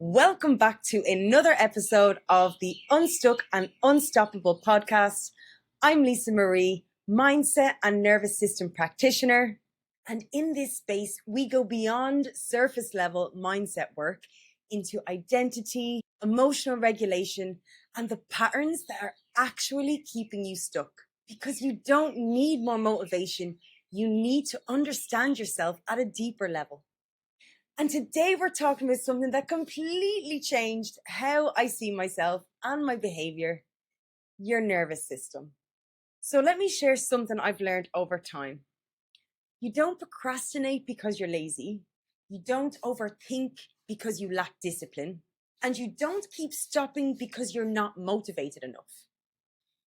Welcome back to another episode of the Unstuck and Unstoppable podcast. I'm Lisa Marie, mindset and nervous system practitioner. And in this space, we go beyond surface level mindset work into identity, emotional regulation, and the patterns that are actually keeping you stuck. Because you don't need more motivation. You need to understand yourself at a deeper level. And today we're talking about something that completely changed how I see myself and my behavior, your nervous system. So let me share something I've learned over time. You don't procrastinate because you're lazy. You don't overthink because you lack discipline. And you don't keep stopping because you're not motivated enough.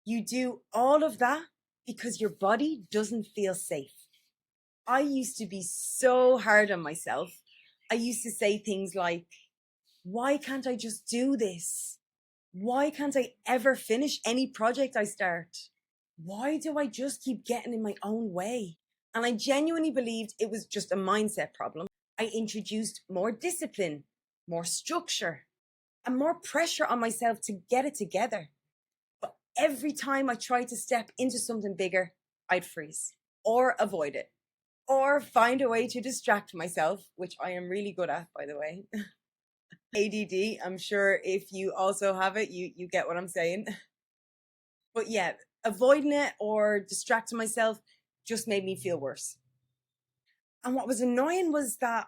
You do all of that because your body doesn't feel safe. I used to be so hard on myself. I used to say things like, why can't I just do this? Why can't I ever finish any project I start? Why do I just keep getting in my own way? And I genuinely believed it was just a mindset problem. I introduced more discipline, more structure, and more pressure on myself to get it together. But every time I tried to step into something bigger, I'd freeze or avoid it, or find a way to distract myself, which I am really good at, by the way. ADD, I'm sure if you also have it, you get what I'm saying. But yeah, avoiding it or distracting myself just made me feel worse. And what was annoying was that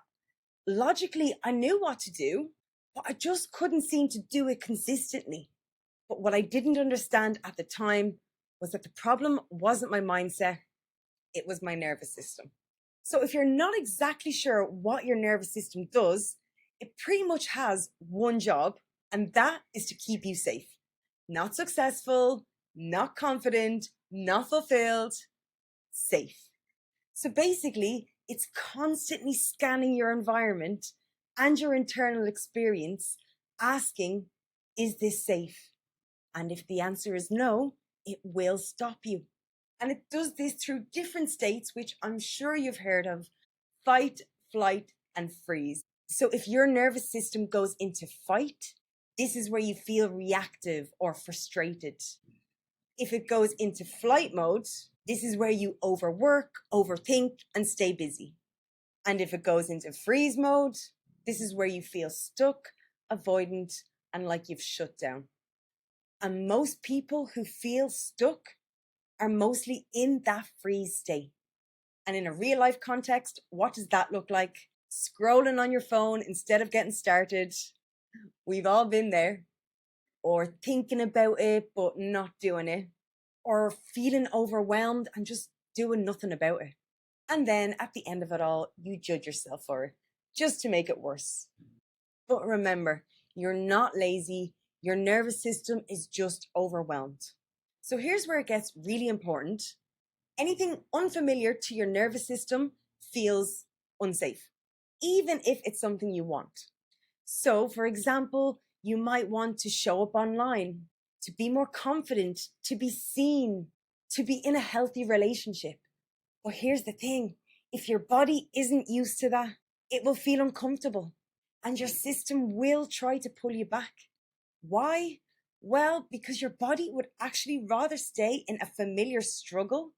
logically I knew what to do, but I just couldn't seem to do it consistently. But what I didn't understand at the time was that the problem wasn't my mindset, it was my nervous system. So if you're not exactly sure what your nervous system does, it pretty much has one job, and that is to keep you safe. Not successful, not confident, not fulfilled, safe. So basically, it's constantly scanning your environment and your internal experience, asking, is this safe? And if the answer is no, it will stop you. And it does this through different states, which I'm sure you've heard of: fight, flight, and freeze. So if your nervous system goes into fight, this is where you feel reactive or frustrated. If it goes into flight mode, this is where you overwork, overthink, and stay busy. And if it goes into freeze mode, this is where you feel stuck, avoidant, and like you've shut down. And most people who feel stuck are mostly in that freeze state. And in a real life context, what does that look like? Scrolling on your phone instead of getting started. We've all been there. Or thinking about it but not doing it. Or feeling overwhelmed and just doing nothing about it. And then at the end of it all, you judge yourself for it, just to make it worse. But remember, you're not lazy. Your nervous system is just overwhelmed. So here's where it gets really important. Anything unfamiliar to your nervous system feels unsafe, even if it's something you want. So, for example, you might want to show up online, to be more confident, to be seen, to be in a healthy relationship. But here's the thing, if your body isn't used to that, it will feel uncomfortable and your system will try to pull you back. Why? Well, because your body would actually rather stay in a familiar struggle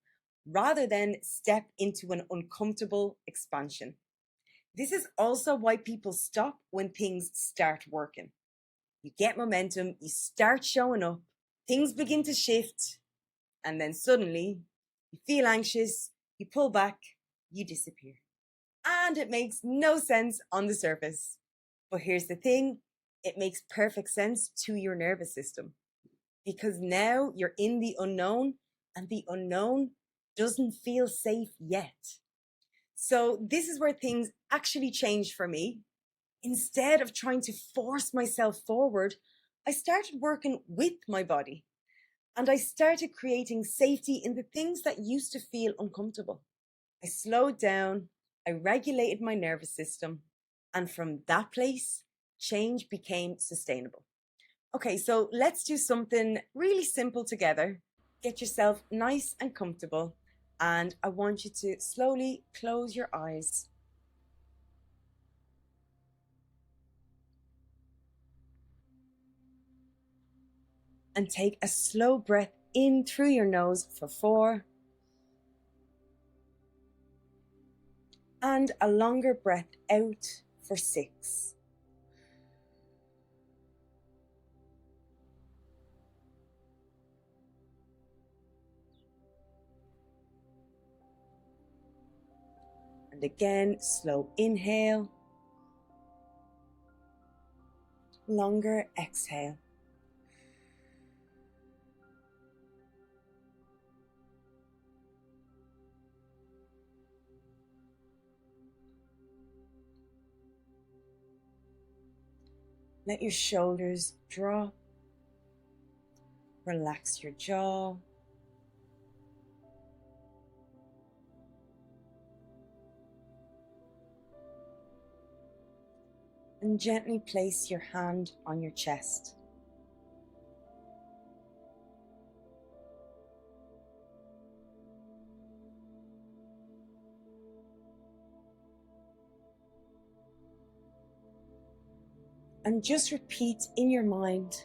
rather than step into an uncomfortable expansion. This is also why people stop when things start working. You get momentum, you start showing up, things begin to shift, and then suddenly you feel anxious, you pull back, you disappear. And it makes no sense on the surface. But here's the thing, it makes perfect sense to your nervous system. Because now you're in the unknown, and the unknown doesn't feel safe yet. So this is where things actually changed for me. Instead of trying to force myself forward, I started working with my body. And I started creating safety in the things that used to feel uncomfortable. I slowed down, I regulated my nervous system, and from that place, change became sustainable. Okay, so let's do something really simple together. Get yourself nice and comfortable, and I want you to slowly close your eyes. And take a slow breath in through your nose for 4. And a longer breath out for 6. And again, slow inhale, longer exhale. Let your shoulders drop. Relax your jaw. And gently place your hand on your chest. And just repeat in your mind,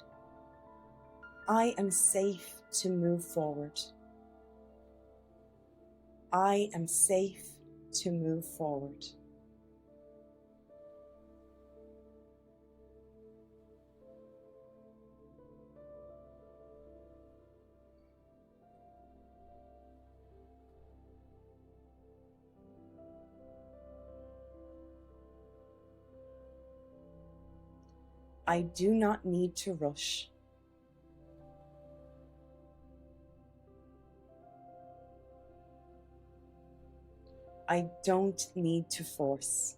I am safe to move forward. I am safe to move forward. I do not need to rush. I don't need to force.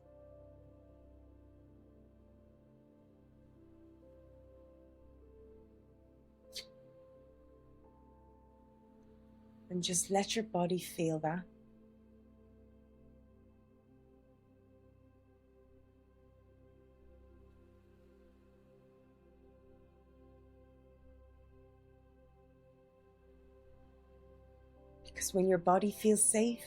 And just let your body feel that. Because when your body feels safe,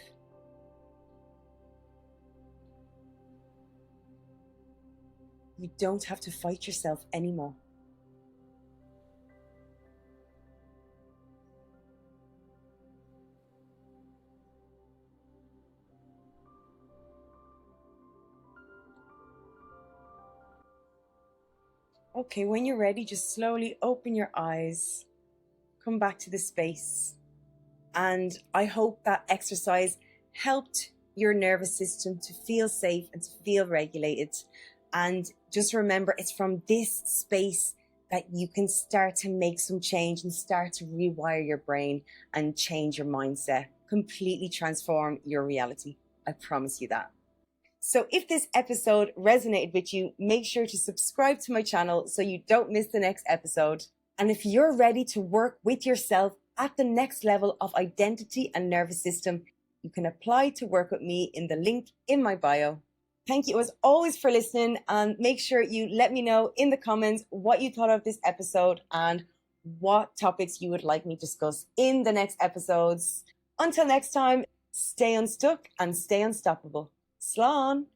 you don't have to fight yourself anymore. Okay, when you're ready, just slowly open your eyes, come back to the space. And I hope that exercise helped your nervous system to feel safe and to feel regulated. And just remember, it's from this space that you can start to make some change and start to rewire your brain and change your mindset, completely transform your reality. I promise you that. So if this episode resonated with you, make sure to subscribe to my channel so you don't miss the next episode. And if you're ready to work with yourself at the next level of identity and nervous system, you can apply to work with me in the link in my bio. Thank you as always for listening, and make sure you let me know in the comments what you thought of this episode and what topics you would like me to discuss in the next episodes. Until next time, stay unstuck and stay unstoppable. Slán!